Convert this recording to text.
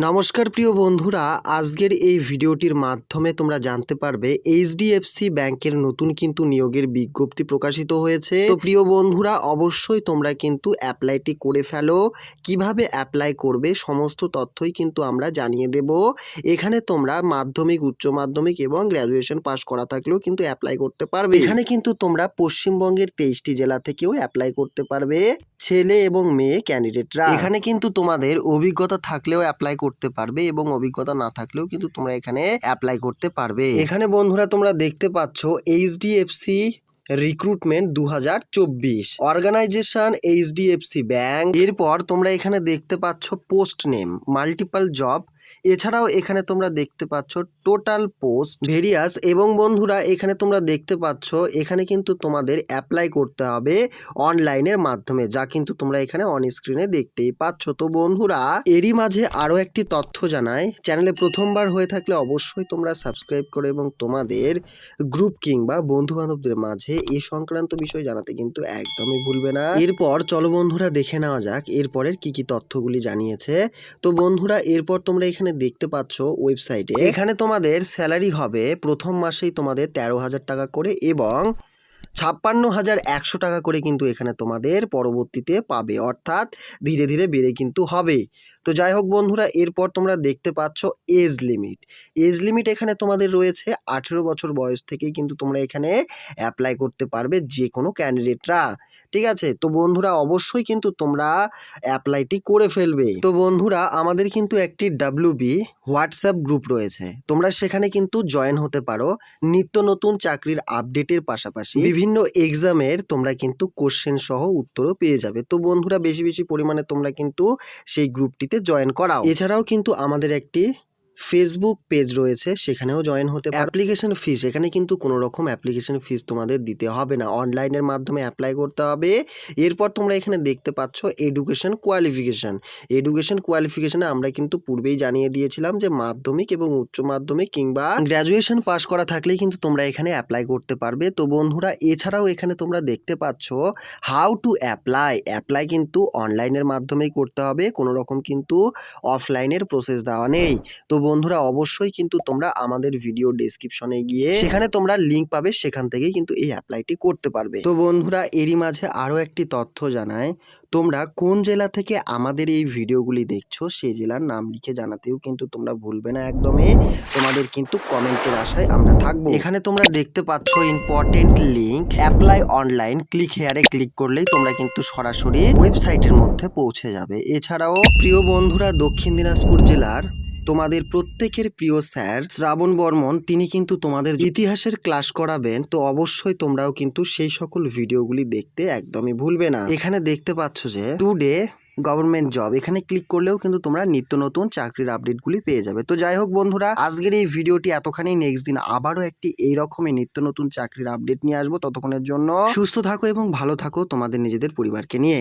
নমস্কার প্রিয় বন্ধুরা, আজকের এই ভিডিওটির মাধ্যমে তোমরা জানতে পারবে এইচডিএফসি ব্যাংকের নতুন কিন্তু নিয়োগের বিজ্ঞপ্তি প্রকাশিত হয়েছে। তো প্রিয় বন্ধুরা, অবশ্যই তোমরা কিন্তু অ্যাপ্লাইটি করে ফেলো। কিভাবে অ্যাপ্লাই করবে সমস্ত তথ্যই কিন্তু আমরা জানিয়ে দেব। এখানে তোমরা মাধ্যমিক, উচ্চ মাধ্যমিক এবং গ্র্যাজুয়েশন পাস করা থাকলেও কিন্তু অ্যাপ্লাই করতে পারবে। এখানে কিন্তু তোমরা পশ্চিমবঙ্গের 23টি জেলা থেকেও অ্যাপ্লাই করতে পারবে, ছেলে এবং মেয়ে ক্যান্ডিডেটরা। এখানে কিন্তু তোমাদের অভিজ্ঞতা থাকলেও অ্যাপ্লাই করতে পারবে এবং অভিজ্ঞতা না থাকলেও কিন্তু তোমরা এখানে অ্যাপ্লাই করতে পারবে। এখানে বন্ধুরা তোমরা দেখতে পাচ্ছ HDFC recruitment 2024, organization HDFC bank. এরপর তোমরা এখানে দেখতে পাচ্ছ পোস্ট নেম, মাল্টিপল জব। এছাড়াও এখানে তোমরা দেখতে পাচ্ছ টোটাল পোস্ট, ভেরিয়াস। এবং বন্ধুরা এখানে তোমরা দেখতে পাচ্ছ এখানে কিন্তু তোমাদের অ্যাপ্লাই করতে হবে অনলাইনের মাধ্যমে, যা কিন্তু তোমরা এখানে অন স্ক্রিনে দেখতেই পাচ্ছ। তো বন্ধুরা, এরই মাঝে আরও একটি তথ্য জানাই, চ্যানেলে প্রথমবার হয়ে থাকলে অবশ্যই তোমরা সাবস্ক্রাইব করো এবং তোমাদের গ্রুপ কিংবা বন্ধু বান্ধবদের মাঝে এই সংক্রান্ত বিষয় জানাতে কিন্তু একদমই ভুলবে না। এরপর চলো বন্ধুরা দেখে নেওয়া যাক এরপরের কি কি তথ্যগুলি জানিয়েছে। তো বন্ধুরা, এরপর তোমরা এখানে দেখতে পাচ্ছ ওয়েবসাইটে এখানে তোমাদের স্যালারি হবে প্রথম মাসেই তোমাদের 13,000 টাকা করে এবং 56,100 টাকা করে কিন্তু এখানে তোমাদের পরবর্তীতে পাবে, অর্থাৎ ধীরে ধীরে বেড়ে কিন্তু হবে। তো যাই হোক বন্ধুরা, এরপর তোমরা দেখতে পাচ্ছ এজ লিমিট। এজ লিমিট এখানে তোমাদের রয়েছে 18 বছর বয়স থেকেই কিন্তু তোমরা এখানে অ্যাপ্লাই করতে পারবে, যে কোনো ক্যান্ডিডেটরা। ঠিক আছে, তো বন্ধুরা অবশ্যই কিন্তু তোমরা অ্যাপ্লাইটি করে ফেলবে। তো বন্ধুরা, আমাদের কিন্তু একটি WB হোয়াটসঅ্যাপ গ্রুপ রয়েছে, তোমরা সেখানে কিন্তু জয়েন হতে পারো। নিত্য নতুন চাকরির আপডেটের পাশাপাশি বিভিন্ন এক্সামের তোমরা কিন্তু কোশ্চেন সহ উত্তরও পেয়ে যাবে। তো বন্ধুরা, বেশি বেশি পরিমাণে তোমরা কিন্তু সেই গ্রুপটিতে জয়েন করাও। এছাড়াও কিন্তু আমাদের একটি ফেসবুক পেজ রয়েছে, সেখানেও জয়েন হতে পারো। অ্যাপ্লিকেশন ফিস, এখানে কিন্তু কোনো রকম অ্যাপ্লিকেশন ফিস তোমাদের দিতে হবে না, অনলাইনের মাধ্যমে অ্যাপ্লাই করতে হবে। এরপর তোমরা এখানে দেখতে পাচ্ছ এডুকেশন কোয়ালিফিকেশন। এডুকেশন কোয়ালিফিকেশনে আমরা কিন্তু পূর্বেই জানিয়ে দিয়েছিলাম যে মাধ্যমিক এবং উচ্চ মাধ্যমিক কিংবা গ্র্যাজুয়েশন পাস করা থাকলেই কিন্তু তোমরা এখানে অ্যাপ্লাই করতে পারবে। তো বন্ধুরা, এছাড়াও এখানে তোমরা দেখতে পাচ্ছ হাউ টু অ্যাপ্লাই। অ্যাপ্লাই কিন্তু অনলাইনের মাধ্যমেই করতে হবে, কোনো রকম কিন্তু অফলাইনের প্রসেস দেওয়া নেই। তো বন্ধুরা, অবশ্যই কিন্তু তোমরা আমাদের ভিডিও ডেসক্রিপশনে গিয়ে সেখানে তোমরা লিংক পাবে, সেখান থেকেই কিন্তু এই অ্যাপ্লাইটি করতে পারবে। তো বন্ধুরা, এরই মাঝে আরও একটি তথ্য জানাই, তোমরা কোন জেলা থেকে আমাদের এই ভিডিওগুলি দেখছো সেই জেলার নাম লিখে জানাতেও কিন্তু তোমরা ভুলবে না একদমই। তোমাদের কিন্তু কমেন্টের আশায় আমরা থাকবো। এখানে তোমরা দেখতে পাচ্ছ important link, apply online, click হেয়ারে ক্লিক করলেই তোমরা কিন্তু সরাসরি ওয়েবসাইটের মধ্যে পৌঁছে যাবে। এছাড়াও প্রিয় বন্ধুরা, দক্ষিণ দিনাজপুর জেলার তোমাদের প্রত্যেকের প্রিয় স্যার শ্রাবণ বর্মন, তিনি কিন্তু তোমাদের ইতিহাসের ক্লাস করাবেন। তো অবশ্যই তোমরাও কিন্তু সেই সকল ভিডিওগুলি দেখতে একদমই ভুলবে না। এখানে দেখতে পাচ্ছ যে টুডে গভর্নমেন্ট জব, এখানে ক্লিক করলেও কিন্তু তোমরা নিত্য নতুন চাকরির আপডেটগুলি পেয়ে যাবে। তো যাই হোক বন্ধুরা, আজকের এই ভিডিওটি এতখানি। নেক্সট দিন আবারও একটি এইরকমই নিত্য নতুন চাকরির আপডেট নিয়ে আসবো। ততক্ষণের জন্য সুস্থ থাকো এবং ভালো থাকো তোমাদের নিজেদের পরিবারকে নিয়ে।